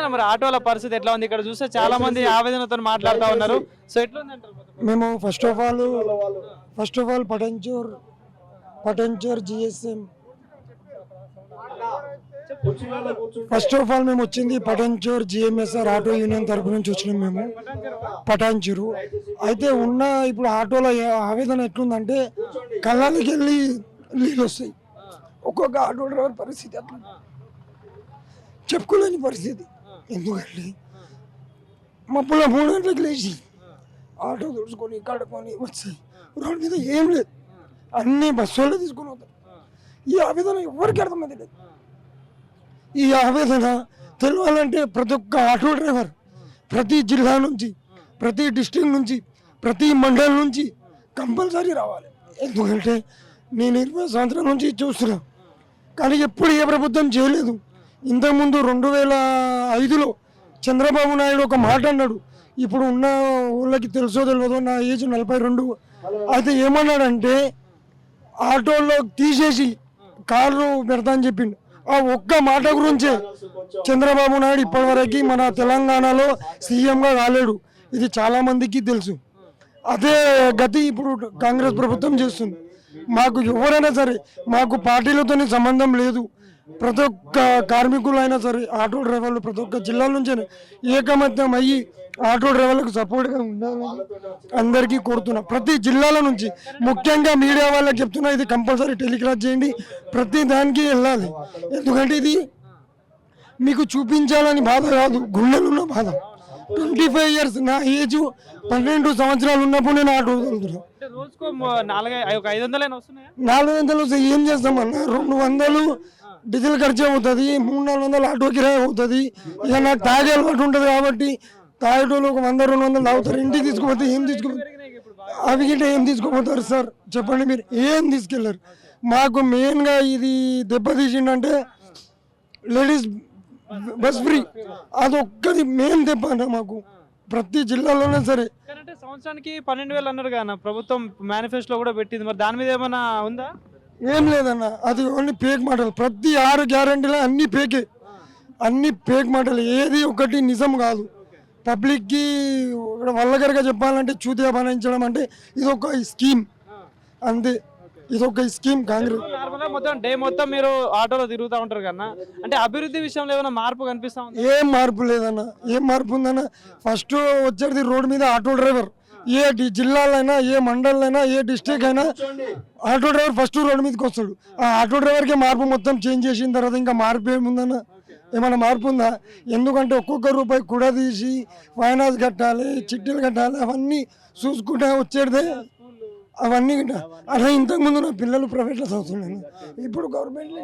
ఎట్లా మరి ఆటోల పరిస్థితి ఎట్లా ఉంది? ఇక్కడ చూస్తే చాలా మంది ఆవేదనతో మాట్లాడుతూ ఉన్నారు. సో ఎట్లా ఉంది అంటారు? మేము first of all Patancheru GSM మేము వచ్చింది పటంచూర్ జిఎంఎస్ఆర్ ఆటో యూనియన్ తరపు నుంచి వచ్చినాం మేము పటాన్చెరు. అయితే ఉన్న ఇప్పుడు ఆటోల ఆవేదన ఎట్లుందంటే కళ్ళకి వెళ్ళి నీళ్ళు వస్తాయి. ఒక్కొక్క ఆటో డ్రైవర్ పరిస్థితి అట్లా చెప్పుకోలేని పరిస్థితి. ఎందుకంటే మప్పుల 3 గంటలకు లేచి ఆటో తుడుచుకొని కడుక్కొని వచ్చాయి. రోడ్డు మీద ఏం లేదు, అన్ని బస్సు వాళ్ళే తీసుకొని పోతారు. ఈ ఆవేదన ఎవరికి అర్థమైంది లేదు. ఈ ఆవేదన తెలవాలంటే ప్రతి ఒక్క ఆటో డ్రైవర్ ప్రతి జిల్లా నుంచి, ప్రతి డిస్ట్రిక్ట్ నుంచి, ప్రతి మండలం నుంచి కంపల్సరీ రావాలి. ఎందుకంటే నేను 20 సంవత్సరాల నుంచి చూస్తున్నా, కానీ ఎప్పుడు ఏ ప్రభుత్వం చేయలేదు. ఇంతకుముందు 2005లో చంద్రబాబు నాయుడు ఒక మాట అన్నాడు. ఇప్పుడు ఉన్న వాళ్ళకి తెలుసో తెలియదో, నా ఏజ్ 42. అయితే ఏమన్నాడంటే ఆటోలో తీసేసి కార్లు పెడతా అని చెప్పిండు. ఆ ఒక్క మాట గురించే చంద్రబాబు నాయుడు ఇప్పటివరకు మన తెలంగాణలో సీఎంగా రాలేడు. ఇది చాలా మందికి తెలుసు. అదే గతి ఇప్పుడు కాంగ్రెస్ ప్రభుత్వం చేస్తుంది. మాకు ఎవరైనా సరే, మాకు పార్టీలతో సంబంధం లేదు. ప్రతి ఒక్క కార్మికులైనా సరే, ఆటో డ్రైవర్లు ప్రతి ఒక్క జిల్లాల నుంచే ఏకమత్యం అయ్యి ఆటో డ్రైవర్లకు సపోర్ట్గా ఉండాలని అందరికీ కోరుతున్నా. ప్రతి జిల్లాల నుంచి, ముఖ్యంగా మీడియా వాళ్ళకి చెప్తున్నా, ఇది కంపల్సరీ టెలికాస్ట్ చేయండి. ప్రతి దానికి వెళ్ళాలి. ఎందుకంటే ఇది మీకు చూపించాలని బాధ కాదు, గుండెలున్న బాధ. 25 years నా ఏజ్ 12 సంవత్సరాలు ఉన్నప్పుడు నేను ఆటో వెళ్తున్నాను. 400 వస్తే ఏం చేస్తామన్నా? 200 డీజిల్ ఖర్చు అవుతుంది, 300-400 ఆటో కిరాయి అవుతుంది. ఇక నాకు తాగే అలవాటు ఉంటుంది కాబట్టి తాగేటోళ్ళు ఒక 100-200 తాగుతారు. ఇంటికి తీసుకుపోతే ఏం తీసుకుపోతారు? అవి గిట్ట ఏం తీసుకుపోతారు సార్ చెప్పండి? మీరు ఏం తీసుకెళ్ళారు? మాకు మెయిన్గా ఇది దెబ్బతీసిండంటే లేడీస్ బస్ ఫ్రీ, అదొక్కది మెయిన్ దెబ్బ అన్న మాకు ప్రతి జిల్లాలోనే సరే. సంవత్సరానికి 12,000 అన్నారు కదా ప్రభుత్వం, మేనిఫెస్టోలో కూడా పెట్టింది. మరి దాని మీద ఏమైనా ఉందా? ఏం లేదన్న, అది ఓన్లీ పేక్ మాటలు. ప్రతి 6 గ్యారంటీలు అన్ని పేకే, అన్ని పేక్ మాటలు. ఏది ఒకటి నిజం కాదు. పబ్లిక్కి వల్లగరగా చెప్పాలంటే చూతిగా బనాయించడం అంటే ఇదొక స్కీమ్ అంతే. ఇదొక స్కీమ్ కాంగ్రెస్. మొత్తం డే మొత్తం మీరు ఆటోలో తిరుగుతూ ఉంటారు కన్నా, అంటే అభివృద్ధి విషయంలో ఏమైనా మార్పు కనిపిస్తా ఉంది? ఏం మార్పు లేదన్న. ఏం మార్పు ఉందన్న? ఫస్ట్ వచ్చేది రోడ్డు మీద ఆటో డ్రైవర్, ఏ జిల్లాలైనా, ఏ మండలైనా, ఏ డిస్ట్రిక్ట్ అయినా ఆటో డ్రైవర్ ఫస్ట్ రోడ్డు మీదకి వస్తాడు. ఆ ఆటో డ్రైవర్కే మార్పు మొత్తం చేంజ్ చేసిన తర్వాత ఇంకా మార్పు ఏముందన్న? ఏమైనా మార్పు ఉందా? ఎందుకంటే ఒక్కొక్క రూపాయి కూడా తీసి ఫైనాన్స్ కట్టాలి, చిట్టీలు కట్టాలి, అవన్నీ చూసుకుంటే వచ్చేదే అవన్నీ గిట్ట. అలా ఇంతకుముందు నా పిల్లలు ప్రైవేట్లో చదువుతున్నాను, ఇప్పుడు గవర్నమెంట్లో.